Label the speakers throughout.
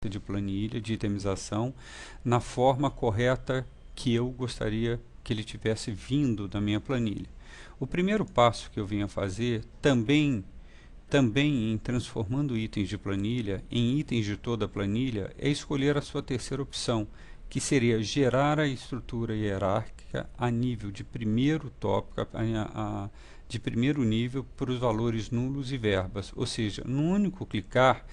Speaker 1: correta de planilha, de itemização, na forma correta que eu gostaria que ele tivesse vindo da minha planilha. O primeiro passo que eu vim a fazer, também em transformando itens de planilha em itens de toda a planilha, é escolher a sua terceira opção, que seria gerar a estrutura hierárquica a nível de primeiro tópico, de primeiro nível para os valores nulos e verbas. Ou seja, no único clicar,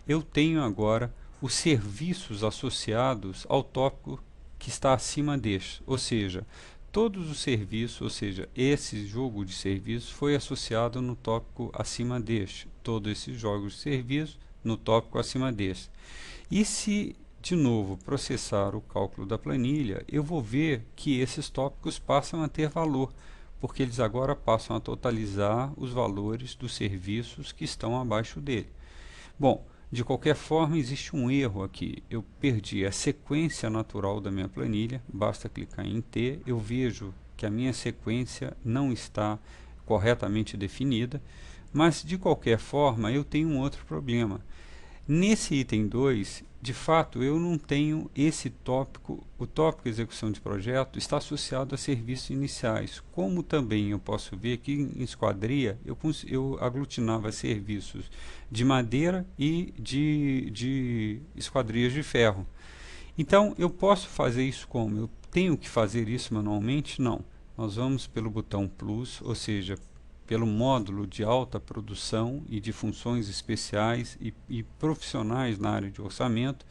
Speaker 1: eu tenho agora os serviços associados ao tópico que está acima deste. Ou seja, todos os serviços, ou seja, esse jogo de serviços foi associado no tópico acima deste. Todos esses jogos de serviços no tópico acima deste. E se, de novo, processar o cálculo da planilha, eu vou ver que esses tópicos passam a ter valor, porque eles agora passam a totalizar os valores dos serviços que estão abaixo dele. Bom, de qualquer forma, existe um erro aqui. Eu perdi a sequência natural da minha planilha. Basta clicar em T, eu vejo que a minha sequência não está corretamente definida, mas de qualquer forma eu tenho um outro problema. Nesse item 2, de fato, eu não tenho esse tópico. O tópico execução de projeto está associado a serviços iniciais. Como também eu posso ver que em esquadria eu aglutinava serviços de madeira e de esquadrias de ferro. Então, eu posso fazer isso como? Eu tenho que fazer isso manualmente? Não. Nós vamos pelo botão Plus, ou seja, pelo módulo de alta produção e de funções especiais e profissionais na área de orçamento,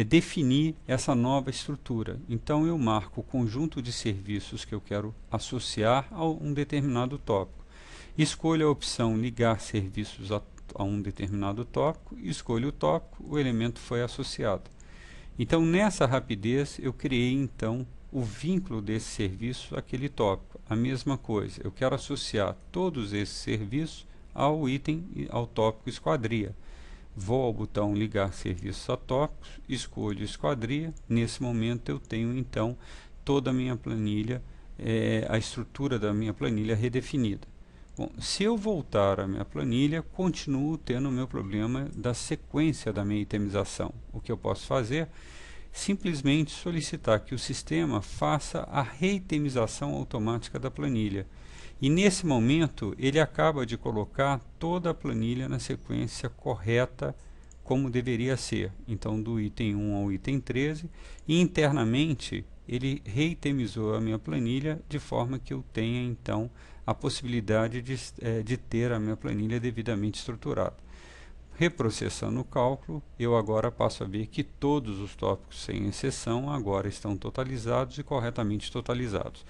Speaker 1: definir essa nova estrutura. Então eu marco o conjunto de serviços que eu quero associar a um determinado tópico. Escolho a opção ligar serviços a um determinado tópico, escolho o tópico, o elemento foi associado. Então nessa rapidez eu criei então o vínculo desse serviço àquele tópico. A mesma coisa, eu quero associar todos esses serviços ao item, ao tópico esquadria. Vou ao botão ligar serviços a tópicos, escolho esquadria. Nesse momento eu tenho então toda a minha planilha, a estrutura da minha planilha redefinida. Bom, se eu voltar à minha planilha, continuo tendo o meu problema da sequência da minha itemização. O que eu posso fazer? Simplesmente solicitar que o sistema faça a reitemização automática da planilha. E nesse momento ele acaba de colocar toda a planilha na sequência correta como deveria ser. Então do item 1 ao item 13, e internamente ele reitemizou a minha planilha de forma que eu tenha então a possibilidade de ter a minha planilha devidamente estruturada. Reprocessando o cálculo, eu agora passo a ver que todos os tópicos, sem exceção, agora estão totalizados e corretamente totalizados.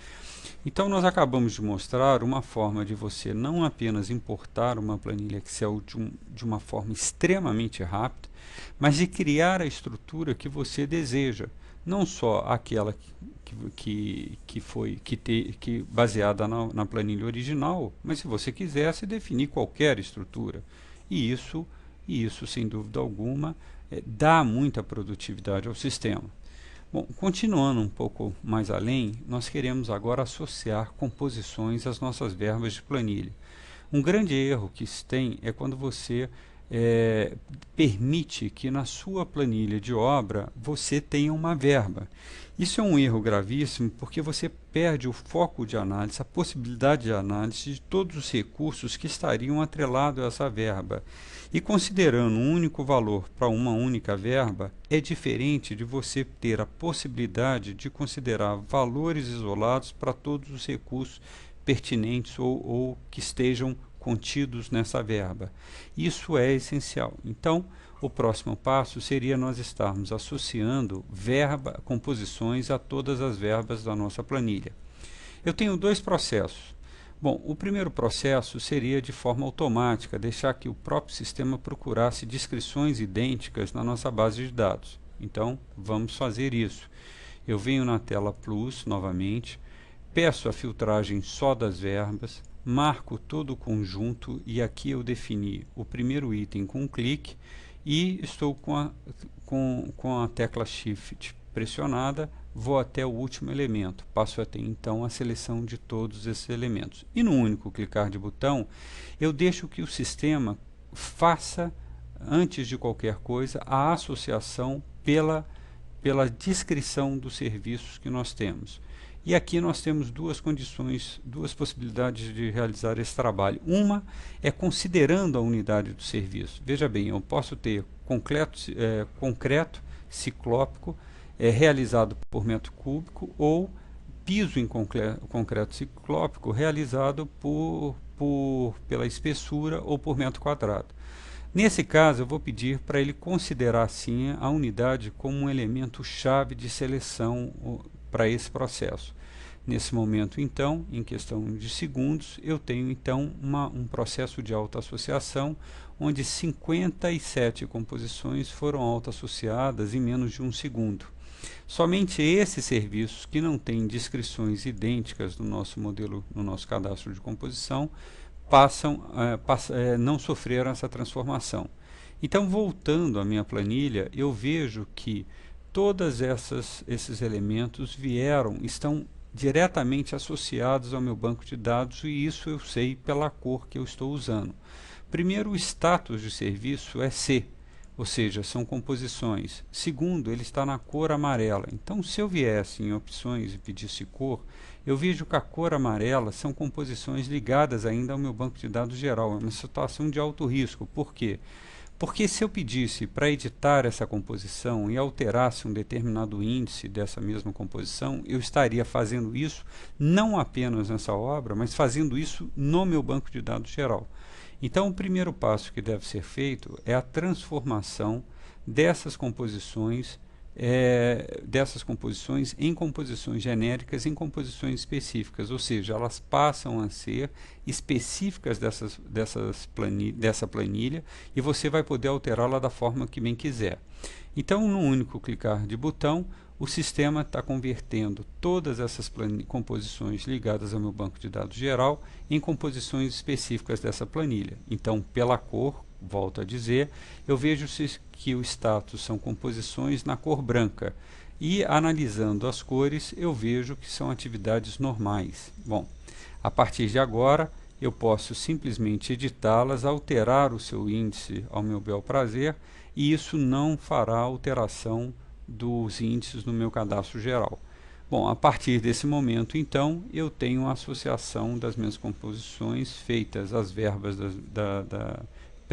Speaker 1: Então, nós acabamos de mostrar uma forma de você não apenas importar uma planilha Excel de uma forma extremamente rápida, mas de criar a estrutura que você deseja. Não só aquela que baseada na planilha original, mas se você quisesse definir qualquer estrutura. E isso, sem dúvida alguma, dá muita produtividade ao sistema. Bom, continuando um pouco mais além, nós queremos agora associar composições às nossas verbas de planilha. Um grande erro que se tem é quando você permite que na sua planilha de obra você tenha uma verba. Isso é um erro gravíssimo porque você perde o foco de análise, a possibilidade de análise de todos os recursos que estariam atrelados a essa verba. E considerando um único valor para uma única verba, é diferente de você ter a possibilidade de considerar valores isolados para todos os recursos pertinentes ou que estejam contidos nessa verba. Isso é essencial. Então, o próximo passo seria nós estarmos associando composições a todas as verbas da nossa planilha. Eu tenho dois processos. Bom, o primeiro processo seria de forma automática, deixar que o próprio sistema procurasse descrições idênticas na nossa base de dados. Então, vamos fazer isso. Eu venho na tela Plus novamente, peço a filtragem só das verbas, marco todo o conjunto e aqui eu defini o primeiro item com um clique e estou com a tecla Shift pressionada, vou até o último elemento, passo a ter então a seleção de todos esses elementos. E no único clicar de botão, eu deixo que o sistema faça antes de qualquer coisa, a associação pela descrição dos serviços que nós temos. E aqui nós temos duas condições, duas possibilidades de realizar esse trabalho. Uma é considerando a unidade do serviço. Veja bem, eu posso ter concreto ciclópico realizado por metro cúbico ou piso em concreto ciclópico realizado pela espessura ou por metro quadrado. Nesse caso, eu vou pedir para ele considerar sim a unidade como um elemento chave de seleção para esse processo. Nesse momento, então, em questão de segundos, eu tenho então um processo de autoassociação, onde 57 composições foram autoassociadas em menos de um segundo. Somente esses serviços que não têm descrições idênticas no nosso modelo, no nosso cadastro de composição, não sofreram essa transformação. Então, voltando à minha planilha, eu vejo que todos esses elementos estão diretamente associados ao meu banco de dados, e isso eu sei pela cor que eu estou usando. Primeiro, o status de serviço é C, ou seja, são composições. Segundo, ele está na cor amarela. Então, se eu viesse em opções e pedisse cor, eu vejo que a cor amarela são composições ligadas ainda ao meu banco de dados geral. É uma situação de alto risco. Por quê? Porque se eu pedisse para editar essa composição e alterasse um determinado índice dessa mesma composição, eu estaria fazendo isso não apenas nessa obra, mas fazendo isso no meu banco de dados geral. Então, o primeiro passo que deve ser feito é a transformação dessas composições em composições genéricas, em composições específicas, ou seja, elas passam a ser específicas dessa planilha, e você vai poder alterá-la da forma que bem quiser. Então, num único clicar de botão, o sistema está convertendo todas essas composições ligadas ao meu banco de dados geral em composições específicas dessa planilha. Então, pela cor, volto a dizer, eu vejo que o status são composições na cor branca, e analisando as cores eu vejo que são atividades normais. Bom, a partir de agora eu posso simplesmente editá-las, alterar o seu índice ao meu bel prazer, e isso não fará alteração dos índices no meu cadastro geral. Bom, a partir desse momento, então, eu tenho a associação das minhas composições feitas, as verbas